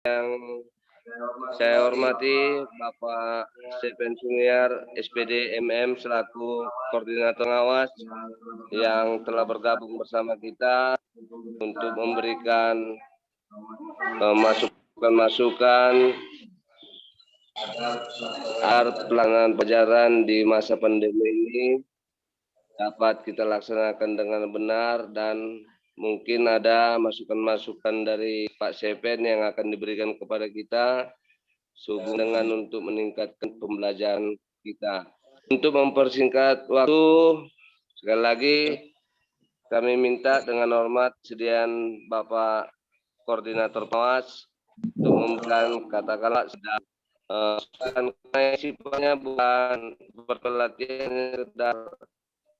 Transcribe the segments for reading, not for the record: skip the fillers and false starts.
Yang saya hormati Bapak Sepen Suniar, SPD MM selaku Koordinator Pengawas yang telah bergabung bersama kita untuk memberikan masukan-masukan agar pelaksanaan pelajaran di masa pandemi ini dapat kita laksanakan dengan benar, dan mungkin ada masukan-masukan dari Pak Sepen yang akan diberikan kepada kita sehubungan dengan untuk meningkatkan pembelajaran kita. Untuk mempersingkat waktu, sekali lagi kami minta dengan hormat sediaan Bapak Koordinator Pengawas untuk memberikan katakanlah sedang sifatnya bukan berpelatihan sedang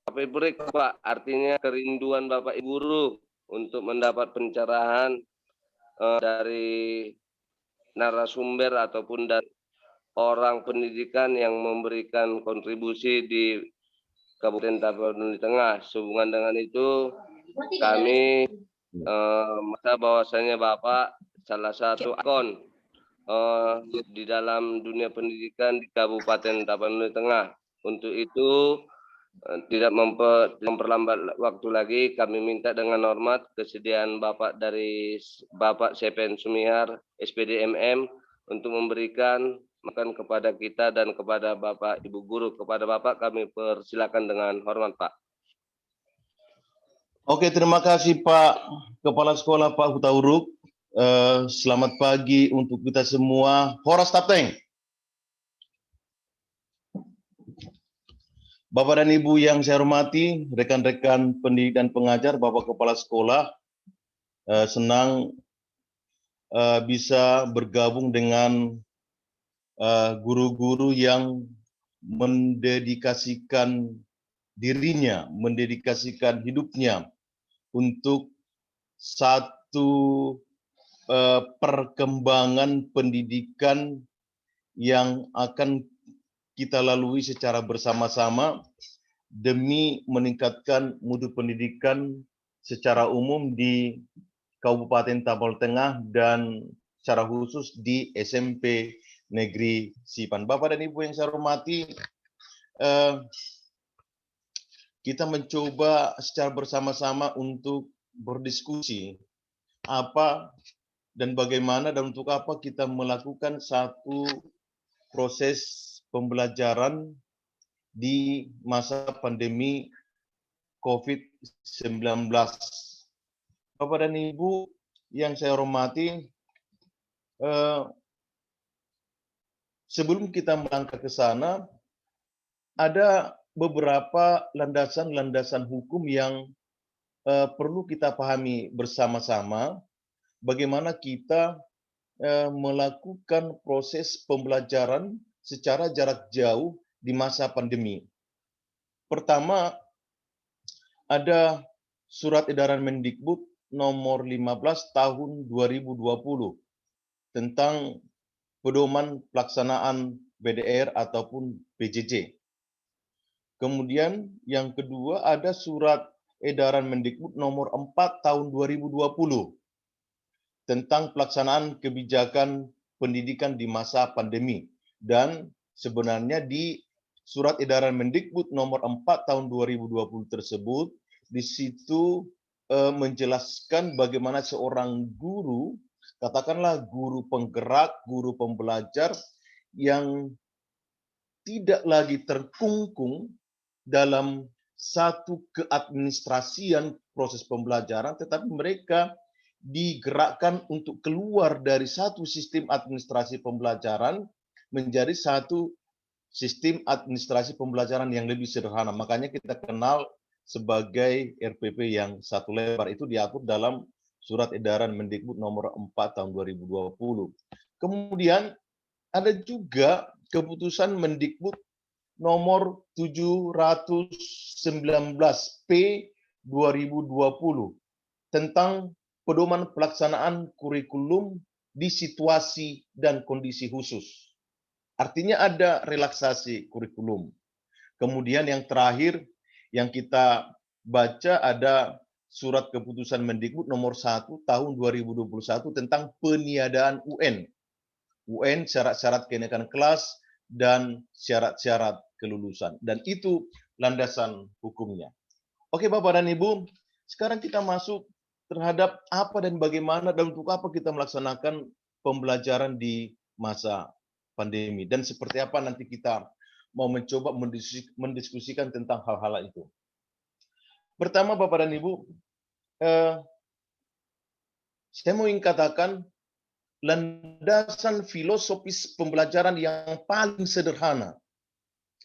tapi break Pak, artinya kerinduan Bapak Ibu guru untuk mendapat pencerahan dari narasumber ataupun dari orang pendidikan yang memberikan kontribusi di Kabupaten Tapanuli Tengah. Sehubungan dengan itu, kami merasa bahwasanya Bapak salah satu ikon di dalam dunia pendidikan di Kabupaten Tapanuli Tengah. Untuk itu, tidak memperlambat waktu lagi, kami minta dengan hormat kesediaan Bapak dari Bapak Sepen Sumihar, SPD MM, untuk memberikan makan kepada kita dan kepada Bapak Ibu Guru. Kepada Bapak kami persilakan dengan hormat, Pak. Oke, terima kasih Pak Kepala Sekolah Pak Hutauruk. Selamat pagi untuk kita semua. Horas Tapteng. Bapak dan Ibu yang saya hormati, rekan-rekan pendidik dan pengajar, Bapak Kepala Sekolah, senang bisa bergabung dengan guru-guru yang mendedikasikan dirinya, mendedikasikan hidupnya untuk satu perkembangan pendidikan yang akan kita lalui secara bersama-sama demi meningkatkan mutu pendidikan secara umum di Kabupaten Tapanuli Tengah dan secara khusus di SMP Negeri Sipan. Bapak dan Ibu yang saya hormati, kita mencoba secara bersama-sama untuk berdiskusi apa dan bagaimana dan untuk apa kita melakukan satu proses pembelajaran di masa pandemi COVID-19. Bapak dan Ibu yang saya hormati, sebelum kita melangkah ke sana, ada beberapa landasan-landasan hukum yang perlu kita pahami bersama-sama bagaimana kita melakukan proses pembelajaran secara jarak jauh di masa pandemi. Pertama, ada Surat Edaran Mendikbud nomor 15 tahun 2020 tentang pedoman pelaksanaan BDR ataupun PJJ. Kemudian yang kedua ada Surat Edaran Mendikbud nomor 4 tahun 2020 tentang pelaksanaan kebijakan pendidikan di masa pandemi. Dan sebenarnya di Surat Edaran Mendikbud nomor 4 tahun 2020 tersebut, di situ menjelaskan bagaimana seorang guru, katakanlah guru penggerak, guru pembelajar yang tidak lagi terkungkung dalam satu keadministrasian proses pembelajaran, tetapi mereka digerakkan untuk keluar dari satu sistem administrasi pembelajaran menjadi satu sistem administrasi pembelajaran yang lebih sederhana. Makanya kita kenal sebagai RPP yang satu lebar, itu diatur dalam Surat Edaran Mendikbud nomor 4 tahun 2020. Kemudian ada juga keputusan Mendikbud nomor 719 P 2020 tentang pedoman pelaksanaan kurikulum di situasi dan kondisi khusus. Artinya ada relaksasi kurikulum. Kemudian yang terakhir yang kita baca ada surat keputusan Mendikbud nomor 1 tahun 2021 tentang peniadaan UN. UN syarat-syarat kenaikan kelas dan syarat-syarat kelulusan. Dan itu landasan hukumnya. Oke Bapak dan Ibu, sekarang kita masuk terhadap apa dan bagaimana dan untuk apa kita melaksanakan pembelajaran di masa pandemi. Dan seperti apa nanti kita mau mencoba mendiskusikan tentang hal-hal itu. Pertama Bapak dan Ibu, saya mau ingin katakan landasan filosofis pembelajaran yang paling sederhana.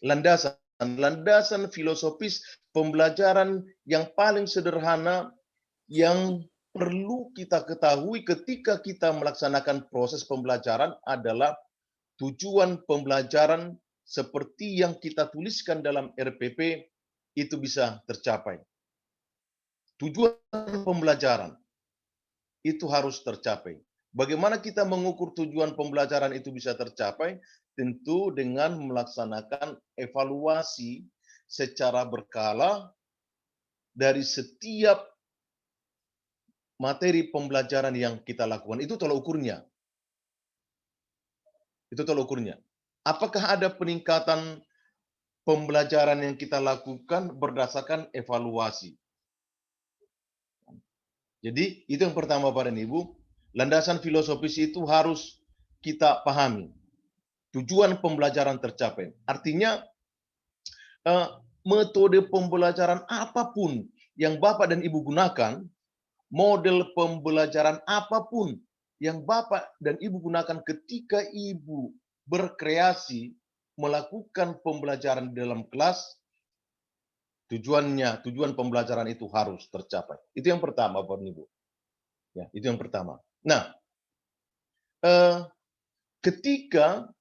Landasan filosofis pembelajaran yang paling sederhana yang perlu kita ketahui ketika kita melaksanakan proses pembelajaran adalah tujuan pembelajaran seperti yang kita tuliskan dalam RPP itu bisa tercapai. Tujuan pembelajaran itu harus tercapai. Bagaimana kita mengukur tujuan pembelajaran itu bisa tercapai? Tentu dengan melaksanakan evaluasi secara berkala dari setiap materi pembelajaran yang kita lakukan. Itu tolak ukurnya. Itu tolak ukurnya. Apakah ada peningkatan pembelajaran yang kita lakukan berdasarkan evaluasi? Jadi itu yang pertama Bapak dan Ibu, landasan filosofis itu harus kita pahami. Tujuan pembelajaran tercapai. Artinya metode pembelajaran apapun yang Bapak dan Ibu gunakan, model pembelajaran apapun yang Bapak dan Ibu gunakan ketika Ibu berkreasi melakukan pembelajaran di dalam kelas, tujuan pembelajaran itu harus tercapai. Itu yang pertama, Bapak dan Ibu. Ya, itu yang pertama. Nah, ketika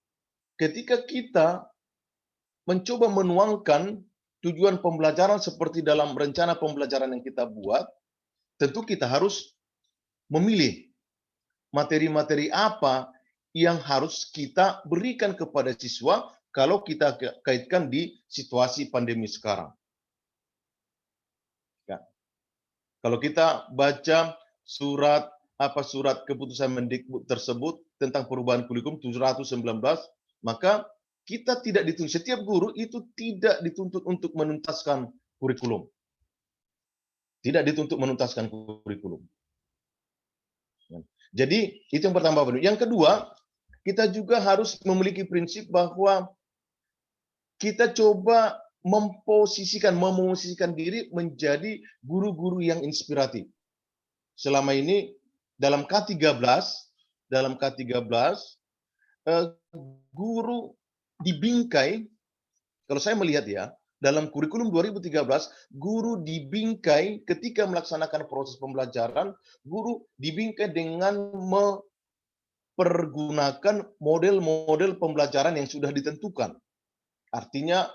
kita mencoba menuangkan tujuan pembelajaran seperti dalam rencana pembelajaran yang kita buat, tentu kita harus memilih materi-materi apa yang harus kita berikan kepada siswa kalau kita kaitkan di situasi pandemi sekarang. Ya. Kalau kita baca surat keputusan Mendikbud tersebut tentang perubahan kurikulum 719, maka kita tidak dituntut, setiap guru itu tidak dituntut untuk menuntaskan kurikulum. Tidak dituntut menuntaskan kurikulum. Jadi itu yang pertama. Yang kedua, kita juga harus memiliki prinsip bahwa kita coba memposisikan diri menjadi guru-guru yang inspiratif. Selama ini dalam K13, guru dibingkai, kalau saya melihat ya, dalam kurikulum 2013, guru dibingkai ketika melaksanakan proses pembelajaran, guru dibingkai dengan mempergunakan model-model pembelajaran yang sudah ditentukan. Artinya,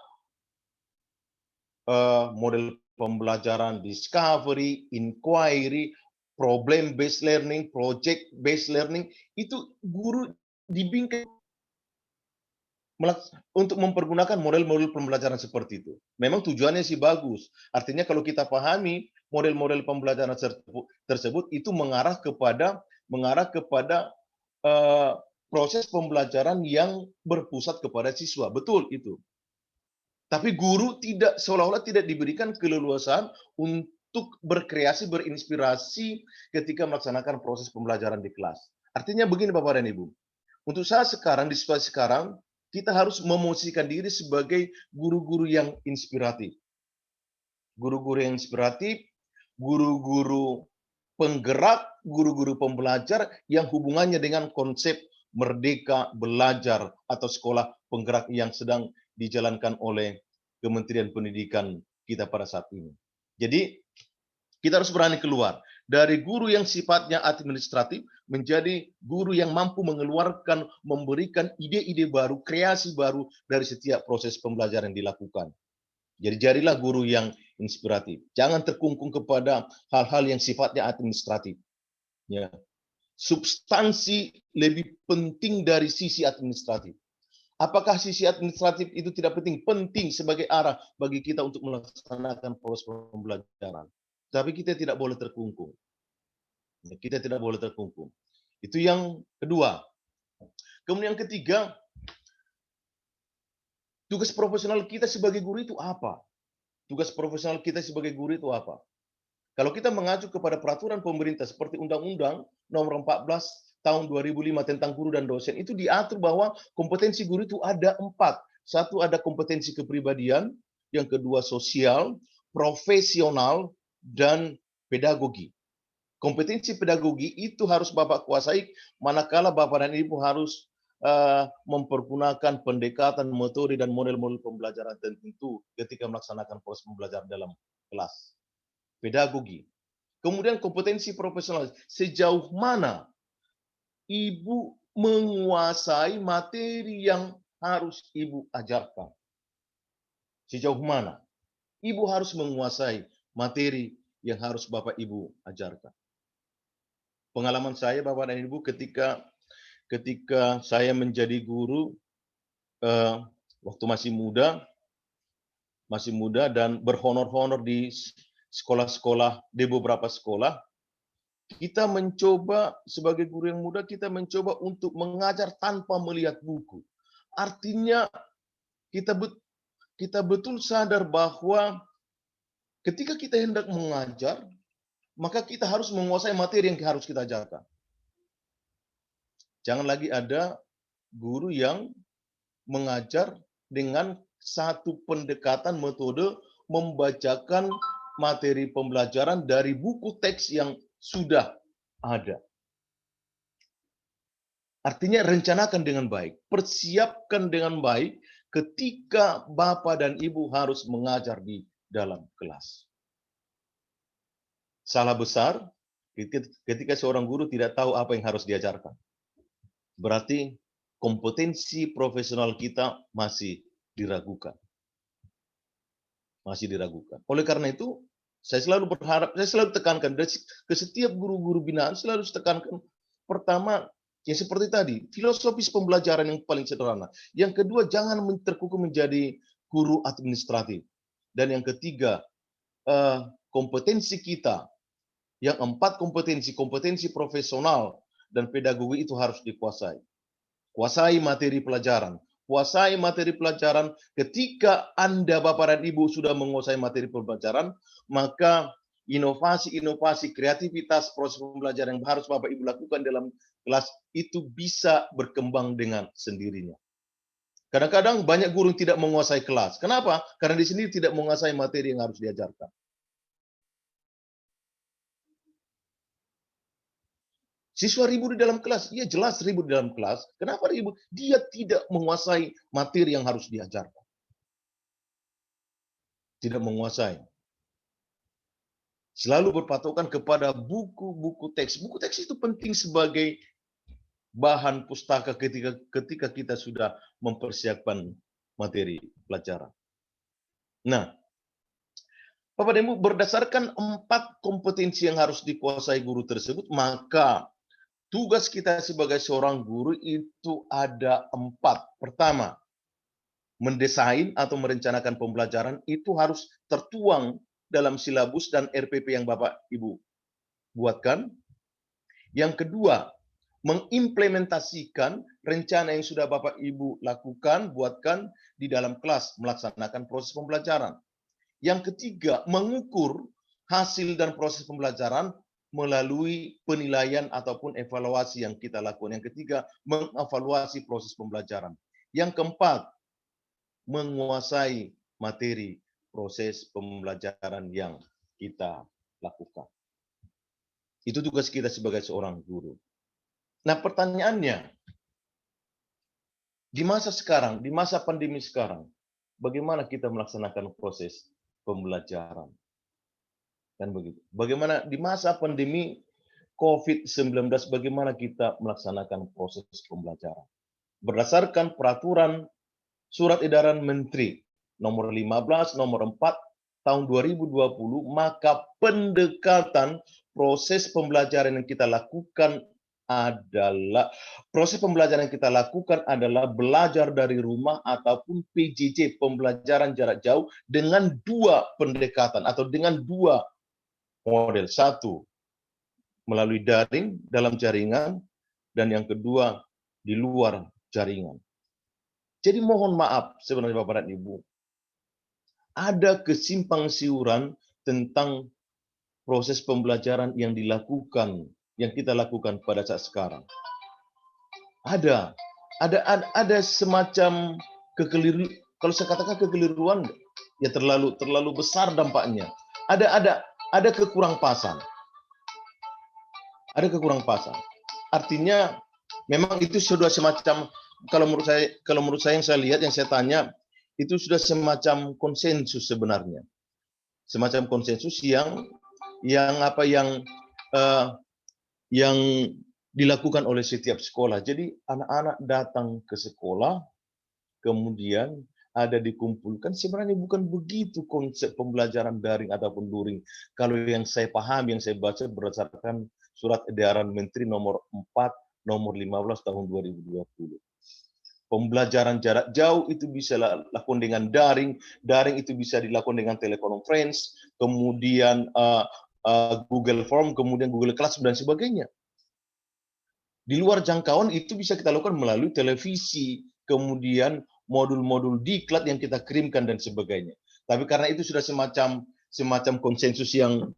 model pembelajaran discovery, inquiry, problem-based learning, project-based learning, itu guru dibingkai untuk mempergunakan model-model pembelajaran seperti itu. Memang tujuannya sih bagus. Artinya kalau kita pahami model-model pembelajaran tersebut itu mengarah kepada proses pembelajaran yang berpusat kepada siswa. Betul itu. Tapi guru seolah-olah tidak diberikan keleluasaan untuk berkreasi, berinspirasi ketika melaksanakan proses pembelajaran di kelas. Artinya begini Bapak dan Ibu. Untuk saat sekarang, di situasi sekarang, kita harus memosisikan diri sebagai guru-guru yang inspiratif. Guru-guru yang inspiratif, guru-guru penggerak, guru-guru pembelajar yang hubungannya dengan konsep merdeka belajar atau sekolah penggerak yang sedang dijalankan oleh Kementerian Pendidikan kita pada saat ini. Jadi, kita harus berani keluar dari guru yang sifatnya administratif menjadi guru yang mampu mengeluarkan, memberikan ide-ide baru, kreasi baru dari setiap proses pembelajaran yang dilakukan. Jadi jadilah guru yang inspiratif. Jangan terkungkung kepada hal-hal yang sifatnya administratif. Ya. Substansi lebih penting dari sisi administratif. Apakah sisi administratif itu tidak penting? Penting sebagai arah bagi kita untuk melaksanakan proses pembelajaran. tapi kita tidak boleh terkungkung. Kita tidak boleh terkungkung. Itu yang kedua. Kemudian yang ketiga, tugas profesional kita sebagai guru itu apa? Tugas profesional kita sebagai guru itu apa? Kalau kita mengacu kepada peraturan pemerintah seperti Undang-Undang Nomor 14 Tahun 2005 tentang guru dan dosen, itu diatur bahwa kompetensi guru itu ada 4. Satu, ada kompetensi kepribadian, yang kedua sosial, profesional, dan pedagogi. Kompetensi pedagogi itu harus Bapak kuasai, manakala Bapak dan Ibu harus mempergunakan pendekatan, metode, dan model-model pembelajaran tertentu ketika melaksanakan proses pembelajaran dalam kelas. Pedagogi. Kemudian kompetensi profesional. Sejauh mana Ibu menguasai materi yang harus Ibu ajarkan? Sejauh mana Ibu harus menguasai materi yang harus Bapak Ibu ajarkan? Pengalaman saya Bapak dan Ibu ketika saya menjadi guru waktu masih muda dan berhonor-honor di sekolah-sekolah, di beberapa sekolah, kita mencoba sebagai guru yang muda, kita mencoba untuk mengajar tanpa melihat buku. Artinya kita betul sadar bahwa ketika kita hendak mengajar, maka kita harus menguasai materi yang harus kita ajarkan. Jangan lagi ada guru yang mengajar dengan satu pendekatan metode membacakan materi pembelajaran dari buku teks yang sudah ada. Artinya rencanakan dengan baik, persiapkan dengan baik ketika Bapak dan Ibu harus mengajar di dalam kelas. Salah besar ketika seorang guru tidak tahu apa yang harus diajarkan. Berarti kompetensi profesional kita masih diragukan. Masih diragukan. Oleh karena itu, saya selalu berharap, saya selalu tekankan ke setiap guru-guru binaan, selalu tekankan pertama, yang seperti tadi, filosofis pembelajaran yang paling sederhana. Yang kedua, jangan terkungkung menjadi guru administratif. Dan yang ketiga, kompetensi kita. Yang 4 kompetensi profesional dan pedagogi itu harus dikuasai. Kuasai materi pelajaran. Kuasai materi pelajaran. Ketika Anda, Bapak dan Ibu, sudah menguasai materi pembelajaran, maka inovasi-inovasi, kreativitas proses pembelajaran yang harus Bapak Ibu lakukan dalam kelas itu bisa berkembang dengan sendirinya. Kadang-kadang banyak guru yang tidak menguasai kelas. Kenapa? Karena di sini tidak menguasai materi yang harus diajarkan. Siswa ribut di dalam kelas, iya jelas ribut di dalam kelas. Kenapa ribut? Dia tidak menguasai materi yang harus diajarkan. Tidak menguasai. Selalu berpatokan kepada buku-buku teks. Buku teks itu penting sebagai bahan pustaka ketika kita sudah mempersiapkan materi pelajaran. Nah, Bapak dan Ibu, berdasarkan 4 kompetensi yang harus dikuasai guru tersebut, maka tugas kita sebagai seorang guru itu ada 4. Pertama, mendesain atau merencanakan pembelajaran itu harus tertuang dalam silabus dan RPP yang Bapak Ibu buatkan. Yang kedua, mengimplementasikan rencana yang sudah Bapak Ibu lakukan, buatkan di dalam kelas, melaksanakan proses pembelajaran. Yang ketiga, mengukur hasil dan proses pembelajaran melalui penilaian ataupun evaluasi yang kita lakukan. Yang ketiga, mengevaluasi proses pembelajaran. Yang keempat, menguasai materi proses pembelajaran yang kita lakukan. Itu tugas kita sebagai seorang guru. Nah, pertanyaannya, di masa sekarang, di masa pandemi sekarang, bagaimana kita melaksanakan proses pembelajaran? Dan begitu. Bagaimana di masa pandemi COVID-19, bagaimana kita melaksanakan proses pembelajaran? Berdasarkan peraturan Surat Edaran Menteri nomor 15, nomor 4 tahun 2020, maka pendekatan proses pembelajaran yang kita lakukan adalah belajar dari rumah ataupun PJJ, pembelajaran jarak jauh, dengan 2 pendekatan atau dengan 2 model. Satu, melalui daring dalam jaringan, dan yang kedua di luar jaringan. Jadi mohon maaf sebenarnya Bapak dan Ibu, ada kesimpang siuran tentang proses pembelajaran yang kita lakukan pada saat sekarang. Ada semacam kekeliruan, kalau saya katakan kekeliruan, ya terlalu besar dampaknya. Ada kekurang pasan. Ada kekurang pasan. Artinya memang itu sudah semacam, kalau menurut saya yang saya lihat, yang saya tanya, itu sudah semacam konsensus sebenarnya. Semacam konsensus yang dilakukan oleh setiap sekolah. Jadi anak-anak datang ke sekolah, kemudian ada dikumpulkan. Sebenarnya bukan begitu konsep pembelajaran daring ataupun luring. Kalau yang saya paham, yang saya baca berdasarkan Surat Edaran Menteri nomor 4, nomor 15 tahun 2020. Pembelajaran jarak jauh itu bisa dilakukan dengan daring itu bisa dilakukan dengan telekonferensi, kemudian Google Form, kemudian Google Classroom dan sebagainya. Di luar jangkauan itu bisa kita lakukan melalui televisi, kemudian modul-modul diklat yang kita kirimkan dan sebagainya. Tapi karena itu sudah semacam konsensus yang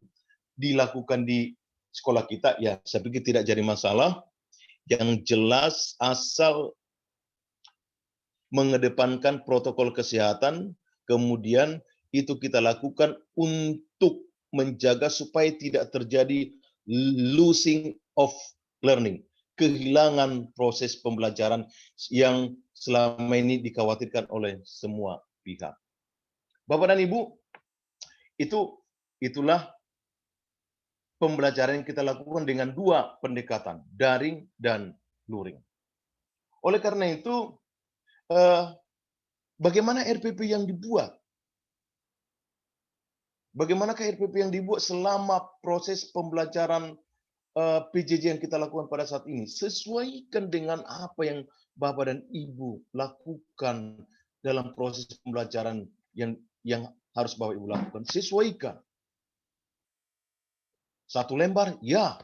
dilakukan di sekolah kita, ya saya pikir tidak jadi masalah. Yang jelas asal mengedepankan protokol kesehatan, kemudian itu kita lakukan untuk menjaga supaya tidak terjadi losing of learning, kehilangan proses pembelajaran yang selama ini dikhawatirkan oleh semua pihak. Bapak dan Ibu, itulah pembelajaran yang kita lakukan dengan dua pendekatan, daring dan luring. Oleh karena itu, bagaimana RPP yang dibuat? Bagaimanakah RPP yang dibuat selama proses pembelajaran PJJ yang kita lakukan pada saat ini? Sesuaikan dengan apa yang Bapak dan Ibu lakukan dalam proses pembelajaran yang harus Bapak Ibu lakukan. Sesuaikan. Satu lembar, ya.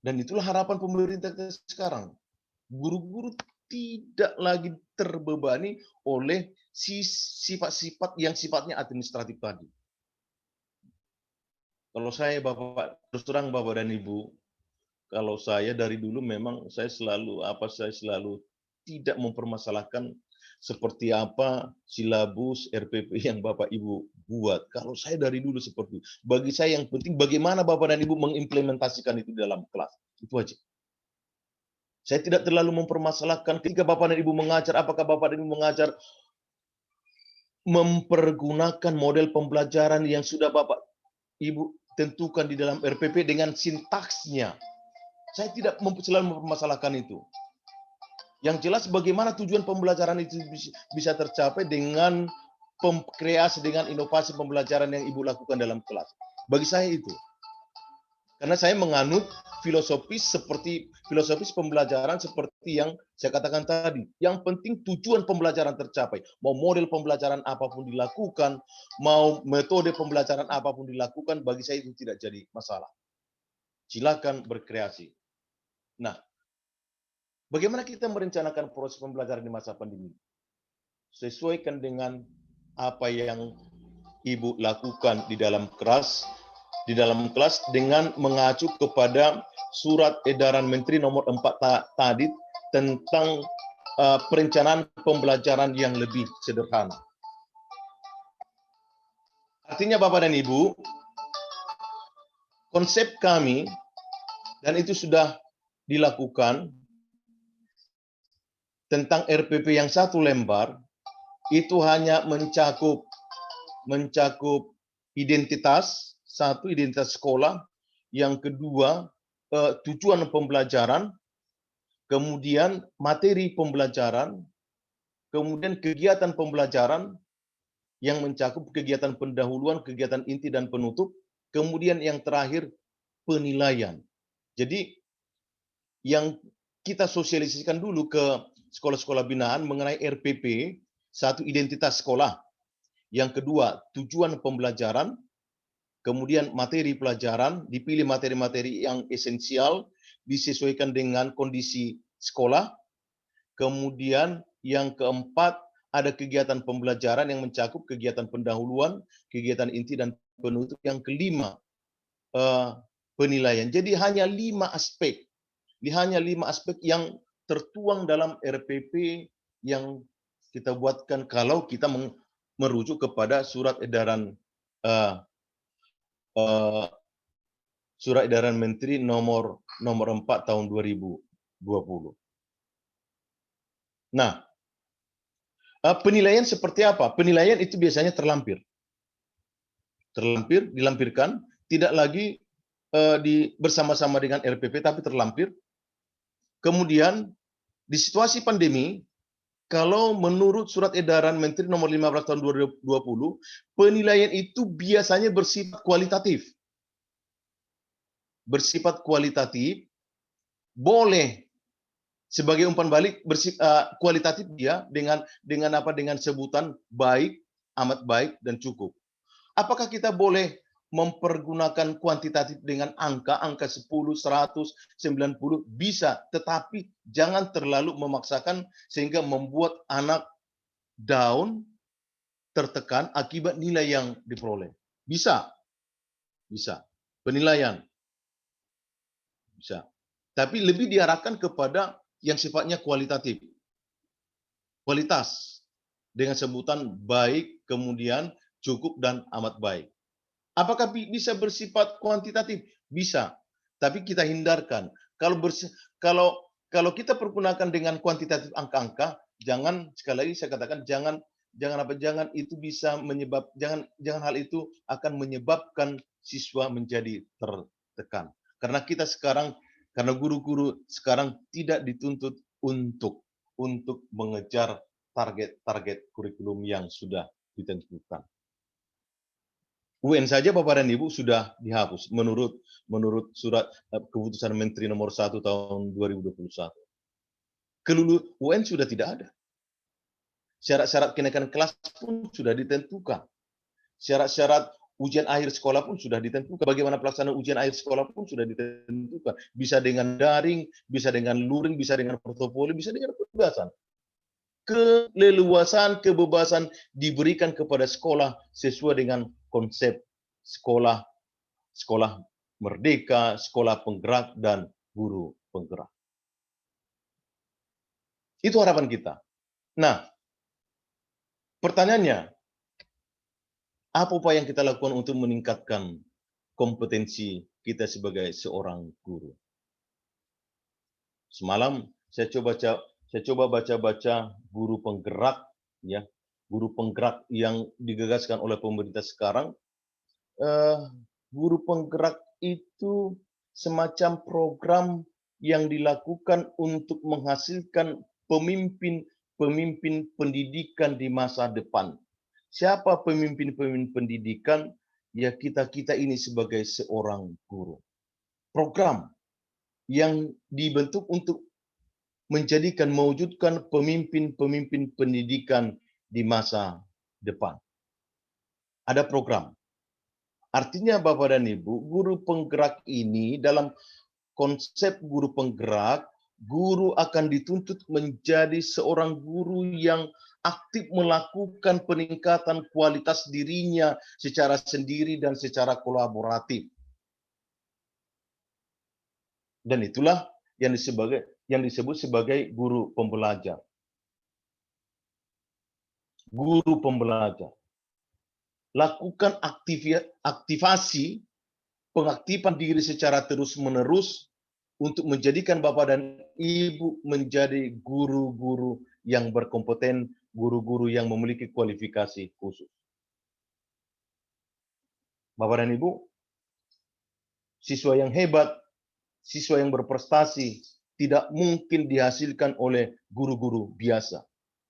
Dan itulah harapan pemerintah sekarang. Guru-guru tidak lagi terbebani oleh sifat-sifat yang sifatnya administratif tadi. Kalau saya, terus terang Bapak dan Ibu, kalau saya dari dulu memang saya selalu tidak mempermasalahkan seperti apa silabus RPP yang Bapak Ibu buat. Kalau saya dari dulu seperti itu. Bagi saya yang penting bagaimana Bapak dan Ibu mengimplementasikan itu dalam kelas. Itu aja. Saya tidak terlalu mempermasalahkan ketika Bapak dan Ibu mengajar, apakah Bapak dan Ibu mengajar mempergunakan model pembelajaran yang sudah Bapak Ibu tentukan di dalam RPP dengan sintaksnya. Saya tidak selalu mempermasalahkan itu. Yang jelas bagaimana tujuan pembelajaran itu bisa tercapai dengan kreasi, dengan inovasi pembelajaran yang Ibu lakukan dalam kelas. Bagi saya itu. Karena saya menganut filosofis pembelajaran seperti yang saya katakan tadi. Yang penting tujuan pembelajaran tercapai. Mau model pembelajaran apapun dilakukan, mau metode pembelajaran apapun dilakukan, bagi saya itu tidak jadi masalah. Silakan berkreasi. Nah, bagaimana kita merencanakan proses pembelajaran di masa pandemi? Sesuaikan dengan apa yang Ibu lakukan di dalam kelas dengan mengacu kepada Surat Edaran Menteri nomor 4 tadi tentang perencanaan pembelajaran yang lebih sederhana. Artinya Bapak dan Ibu, konsep kami, dan itu sudah dilakukan, tentang RPP yang satu lembar, itu hanya mencakup identitas, satu identitas sekolah, yang kedua tujuan pembelajaran, kemudian materi pembelajaran, kemudian kegiatan pembelajaran yang mencakup kegiatan pendahuluan, kegiatan inti dan penutup, kemudian yang terakhir penilaian. Jadi yang kita sosialisasikan dulu ke sekolah-sekolah binaan mengenai RPP, satu identitas sekolah. Yang kedua, tujuan pembelajaran. Kemudian materi pelajaran, dipilih materi-materi yang esensial, disesuaikan dengan kondisi sekolah. Kemudian yang keempat, ada kegiatan pembelajaran yang mencakup kegiatan pendahuluan, kegiatan inti dan penutup. Yang kelima, penilaian. Jadi hanya 5 aspek. Hanya 5 aspek yang tertuang dalam RPP yang kita buatkan kalau kita merujuk kepada surat edaran Surat Edaran Menteri nomor 4 tahun 2020. Nah, penilaian seperti apa? Penilaian itu biasanya terlampir. Dilampirkan, tidak lagi bersama-sama dengan RPP, tapi terlampir. Kemudian, di situasi pandemi, kalau menurut Surat Edaran Menteri nomor 15 tahun 2020, penilaian itu biasanya bersifat kualitatif. Boleh sebagai umpan balik kualitatif dia dengan sebutan baik, amat baik dan cukup. Apakah kita boleh mempergunakan kuantitatif dengan angka 10, 100, 90? Bisa, tetapi jangan terlalu memaksakan sehingga membuat anak down, tertekan akibat nilai yang diperoleh. Bisa. Penilaian. Bisa. Tapi lebih diarahkan kepada yang sifatnya kualitatif. Kualitas. Dengan sebutan baik, kemudian cukup dan amat baik. Apakah bisa bersifat kuantitatif? Bisa. Tapi kita hindarkan. Kalau kita pergunakan dengan kuantitatif angka-angka, jangan, sekali lagi saya katakan, jangan itu bisa jangan hal itu akan menyebabkan siswa menjadi tertekan. Karena guru-guru sekarang tidak dituntut untuk mengejar target kurikulum yang sudah ditentukan. UN saja Bapak dan Ibu sudah dihapus menurut surat keputusan Menteri nomor 1 tahun 2021. UN sudah tidak ada. Syarat-syarat kenaikan kelas pun sudah ditentukan. Syarat-syarat ujian akhir sekolah pun sudah ditentukan. Bagaimana pelaksanaan ujian akhir sekolah pun sudah ditentukan. Bisa dengan daring, bisa dengan luring, bisa dengan portofolio, bisa dengan kebebasan. Kebebasan diberikan kepada sekolah sesuai dengan konsep sekolah merdeka, sekolah penggerak, dan guru penggerak. Itu harapan kita. Nah, pertanyaannya, apa upaya yang kita lakukan untuk meningkatkan kompetensi kita sebagai seorang guru? Semalam saya coba baca-baca guru penggerak, ya, guru penggerak yang digagaskan oleh pemerintah sekarang. Guru penggerak itu semacam program yang dilakukan untuk menghasilkan pemimpin pendidikan di masa depan. Siapa pemimpin pendidikan? Ya kita ini sebagai seorang guru. Program yang dibentuk untuk mewujudkan pemimpin pendidikan di masa depan. Ada program. Artinya Bapak dan Ibu, guru penggerak ini dalam konsep guru penggerak, guru akan dituntut menjadi seorang guru yang aktif melakukan peningkatan kualitas dirinya secara sendiri dan secara kolaboratif. Dan itulah yang disebut sebagai guru pembelajar. Guru pembelajar. Lakukan aktivasi pengaktifan diri secara terus-menerus untuk menjadikan Bapak dan Ibu menjadi guru-guru yang berkompeten, guru-guru yang memiliki kualifikasi khusus. Bapak dan Ibu, siswa yang hebat, siswa yang berprestasi tidak mungkin dihasilkan oleh guru-guru biasa.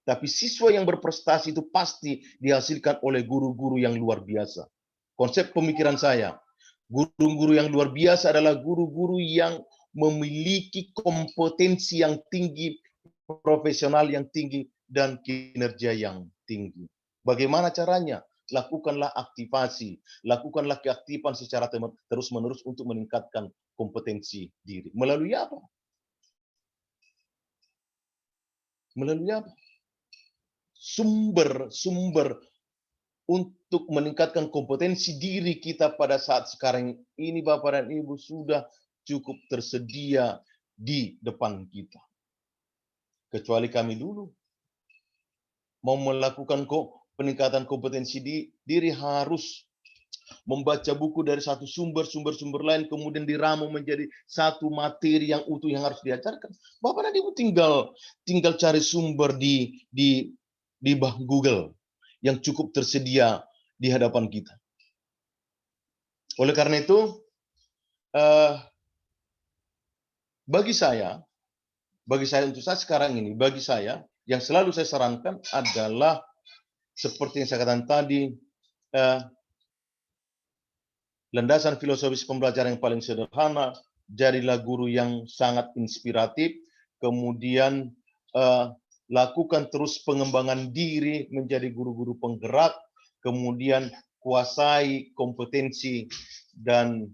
Tapi siswa yang berprestasi itu pasti dihasilkan oleh guru-guru yang luar biasa. Konsep pemikiran saya, guru-guru yang luar biasa adalah guru-guru yang memiliki kompetensi yang tinggi, profesional yang tinggi, dan kinerja yang tinggi. Bagaimana caranya? lakukanlah aktivasi, lakukanlah keaktifan secara terus-menerus untuk meningkatkan kompetensi diri. Melalui apa? Melalui apa? Sumber untuk meningkatkan kompetensi diri kita pada saat sekarang ini, Bapak dan Ibu, sudah cukup tersedia di depan kita. Kecuali kami dulu mau melakukan peningkatan kompetensi diri harus membaca buku dari satu sumber lain, kemudian diramu menjadi satu materi yang utuh yang harus diajarkan. Bapak dan Ibu tinggal cari sumber di Google yang cukup tersedia di hadapan kita. Oleh karena itu, bagi saya untuk saat sekarang ini, bagi saya yang selalu saya sarankan adalah seperti yang saya katakan tadi, landasan filosofis pembelajaran yang paling sederhana, jadilah guru yang sangat inspiratif, kemudian lakukan terus pengembangan diri menjadi guru-guru penggerak, kemudian kuasai kompetensi dan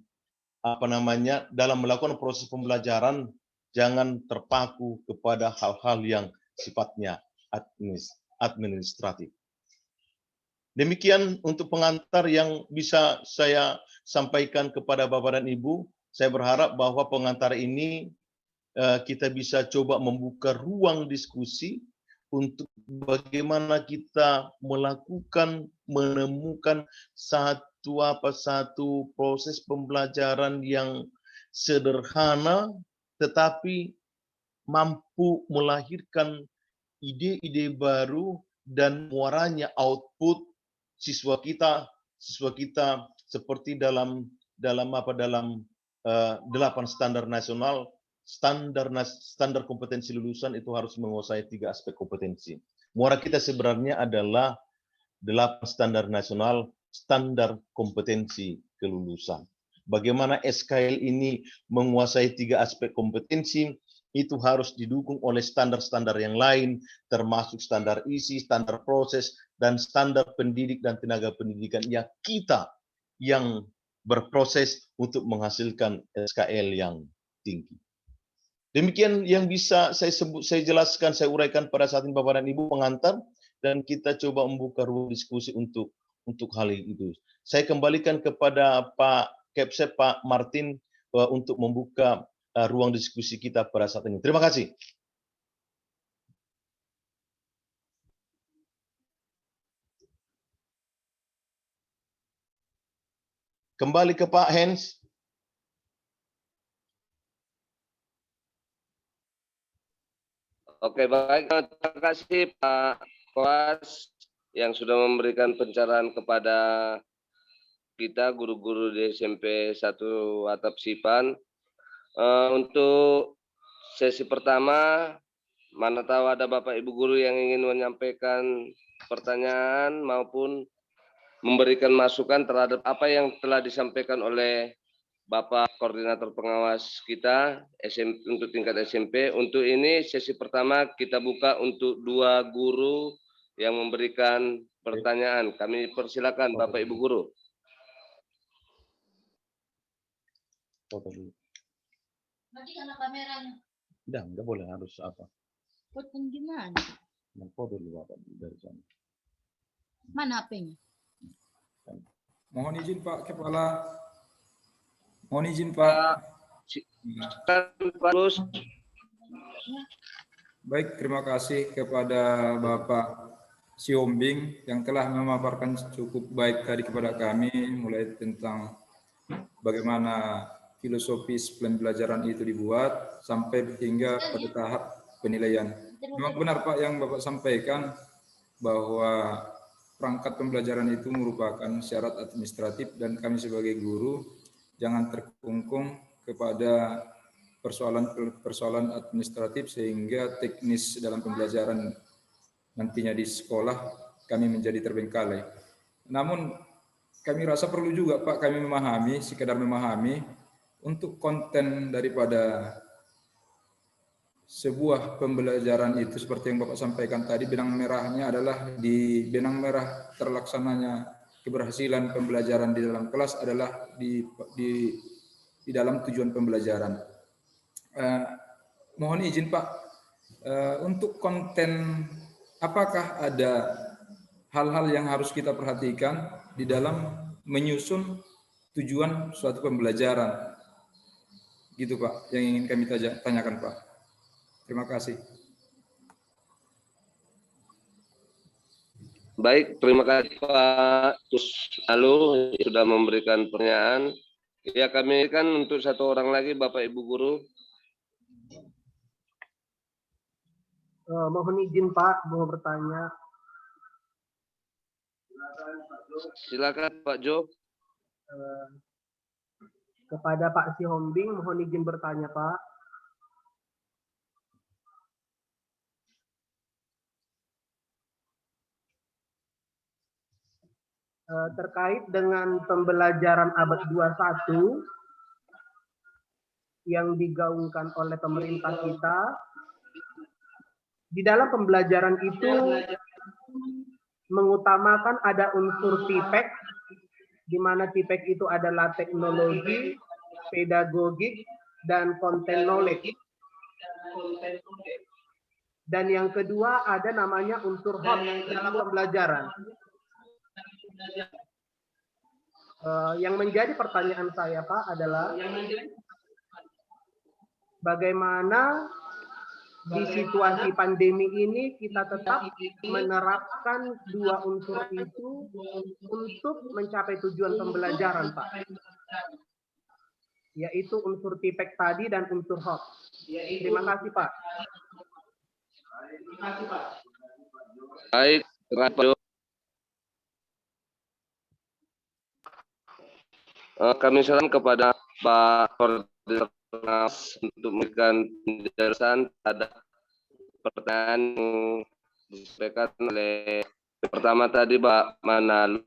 dalam melakukan proses pembelajaran jangan terpaku kepada hal-hal yang sifatnya administratif. Demikian untuk pengantar yang bisa saya sampaikan kepada Bapak dan Ibu. Saya berharap bahwa pengantar ini kita bisa coba membuka ruang diskusi untuk bagaimana kita menemukan satu proses pembelajaran yang sederhana tetapi mampu melahirkan ide-ide baru dan muaranya output siswa kita seperti dalam 8 standar nasional, standar kompetensi lulusan itu harus menguasai 3 aspek kompetensi. Muara kita sebenarnya adalah 8 standar nasional, standar kompetensi kelulusan. Bagaimana SKL ini menguasai 3 aspek kompetensi, itu harus didukung oleh standar-standar yang lain, termasuk standar isi, standar proses, dan standar pendidik dan tenaga pendidikan yang kita yang berproses untuk menghasilkan SKL yang tinggi. Demikian yang bisa saya jelaskan, saya uraikan pada saat ini Bapak dan Ibu pengantar, dan kita coba membuka ruang diskusi untuk hal itu. Saya kembalikan kepada Pak Kepsep, Pak Martin, untuk membuka ruang diskusi kita pada saat ini. Terima kasih. Kembali ke Pak Hens. Oke, baik. Terima kasih Pak Koas yang sudah memberikan pencerahan kepada kita guru-guru di SMP 1 Atap Sipan. Untuk sesi pertama, mana tahu ada Bapak Ibu guru yang ingin menyampaikan pertanyaan maupun memberikan masukan terhadap apa yang telah disampaikan oleh Bapak Koordinator Pengawas kita untuk tingkat SMP. Untuk ini sesi pertama kita buka untuk 2 guru yang memberikan pertanyaan. Kami persilakan Bapak Ibu guru. Nanti kalau kameranya. Enggak boleh, harus apa? Potong gimana? Foto dulu Bapak dari sana. Mana HP-nya? Mohon izin Pak Kepala. Mohon izin Pak. Baik, terima kasih kepada Bapak Siombing yang telah memaparkan cukup baik tadi kepada kami, mulai tentang bagaimana filosofis pembelajaran itu dibuat sampai hingga pada tahap penilaian. Memang benar Pak yang Bapak sampaikan bahwa perangkat pembelajaran itu merupakan syarat administratif dan kami sebagai guru jangan terkungkung kepada persoalan administratif sehingga teknis dalam pembelajaran nantinya di sekolah kami menjadi terbengkalai. Namun kami rasa perlu juga Pak kami sekedar memahami untuk konten daripada sebuah pembelajaran itu seperti yang Bapak sampaikan tadi, benang merahnya adalah di benang merah terlaksananya keberhasilan pembelajaran di dalam kelas adalah di dalam tujuan pembelajaran. Mohon izin Pak, untuk konten apakah ada hal-hal yang harus kita perhatikan di dalam menyusun tujuan suatu pembelajaran? Gitu Pak, yang ingin kami tanyakan Pak. Terima kasih. Baik, terima kasih Pak Lalu sudah memberikan pertanyaan. Ya, kami kan untuk satu orang lagi Bapak Ibu Guru. Mohon izin Pak, mau bertanya. Silakan Pak Jo. Kepada Pak Sihombing, mohon izin bertanya Pak. Terkait dengan pembelajaran abad 21 yang digaungkan oleh pemerintah kita, di dalam pembelajaran itu mengutamakan ada unsur TIPEK, di mana TIPEK itu adalah teknologi, pedagogik, dan konten knowledge. Dan yang kedua ada namanya unsur HOT dalam pembelajaran. Yang menjadi pertanyaan saya Pak adalah bagaimana di situasi pandemi ini kita tetap menerapkan dua unsur itu untuk mencapai tujuan pembelajaran Pak, yaitu unsur TIPEK tadi dan unsur HOT. Terima kasih Pak. Baik, Pak Jo. Kami saran kepada Pak Koordinator untuk memberikan penjelasan pada pertanyaan yang disampaikan oleh pertama tadi Pak Manalu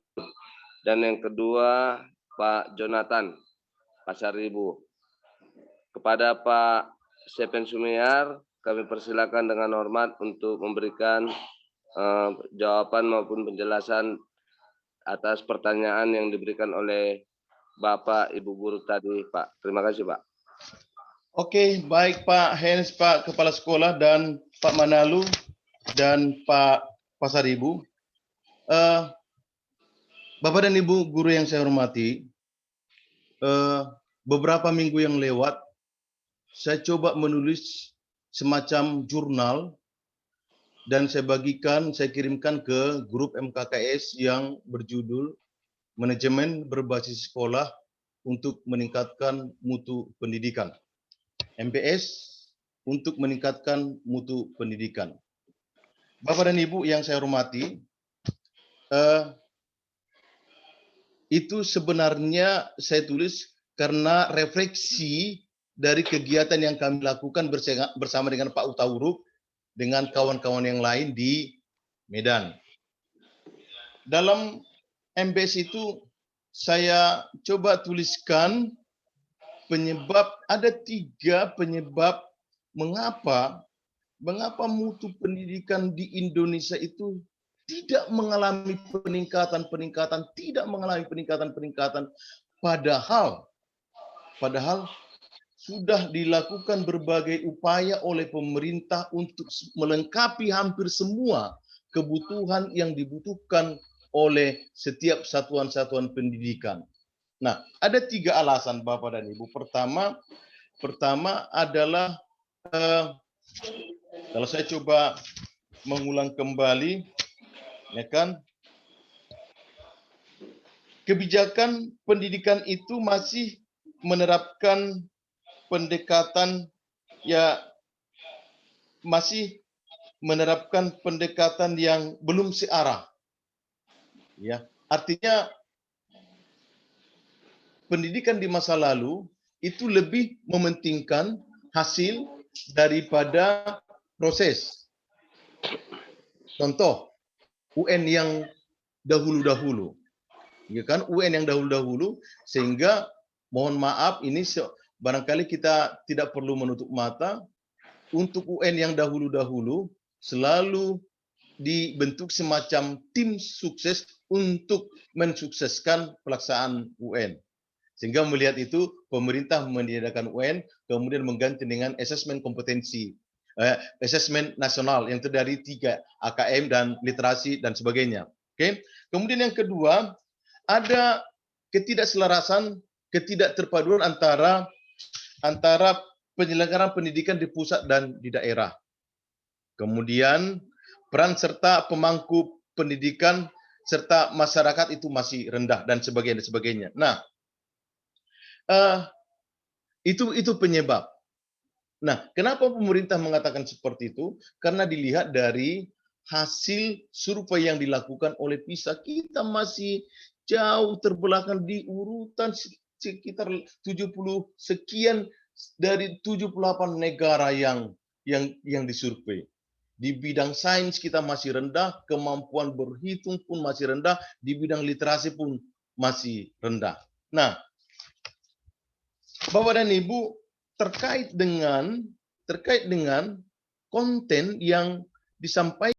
dan yang kedua Pak Jonathan Pasaribu. Kepada Pak Sepen Sumiar, kami persilakan dengan hormat untuk memberikan jawaban maupun penjelasan atas pertanyaan yang diberikan oleh Bapak Ibu Guru tadi, Pak. Terima kasih, Pak. Oke, baik Pak Hens, Pak Kepala Sekolah, dan Pak Manalu, dan Pak Pasaribu. Bapak dan Ibu Guru yang saya hormati, beberapa minggu yang lewat, saya coba menulis semacam jurnal, dan saya kirimkan ke grup MKKS yang berjudul Manajemen Berbasis Sekolah untuk Meningkatkan Mutu Pendidikan. MBS untuk meningkatkan mutu pendidikan. Bapak dan Ibu yang saya hormati, itu sebenarnya saya tulis karena refleksi dari kegiatan yang kami lakukan bersama dengan Pak Utauruk dengan kawan-kawan yang lain di Medan. Dalam MBS itu saya coba tuliskan ada 3 penyebab mengapa mutu pendidikan di Indonesia itu tidak mengalami peningkatan, padahal sudah dilakukan berbagai upaya oleh pemerintah untuk melengkapi hampir semua kebutuhan yang dibutuhkan oleh setiap satuan-satuan pendidikan. Nah, ada 3 alasan Bapak dan Ibu. Pertama adalah kalau saya coba mengulang kembali, ya kan, kebijakan pendidikan itu masih menerapkan pendekatan yang belum searah. Ya, artinya pendidikan di masa lalu itu lebih mementingkan hasil daripada proses. Contoh, UN yang dahulu-dahulu. Ya kan, UN yang dahulu-dahulu, sehingga mohon maaf ini barangkali kita tidak perlu menutup mata, untuk UN yang dahulu-dahulu selalu dibentuk semacam tim sukses untuk mensukseskan pelaksanaan UN. Sehingga melihat itu, pemerintah menyediakan UN, kemudian mengganti dengan asesmen kompetensi, asesmen nasional yang terdiri 3, AKM dan literasi dan sebagainya. Oke. Kemudian yang kedua, ada ketidakselarasan, ketidakterpaduan antara penyelenggaraan pendidikan di pusat dan di daerah. Kemudian peran serta pemangku pendidikan serta masyarakat itu masih rendah dan sebagainya. Nah, itu penyebab. Nah, kenapa pemerintah mengatakan seperti itu? Karena dilihat dari hasil survei yang dilakukan oleh PISA, kita masih jauh terbelakang di urutan sekitar 70 sekian dari 78 negara yang disurvei. Di bidang sains kita masih rendah, kemampuan berhitung pun masih rendah, di bidang literasi pun masih rendah. Nah, Bapak dan Ibu, terkait dengan konten yang disampaikan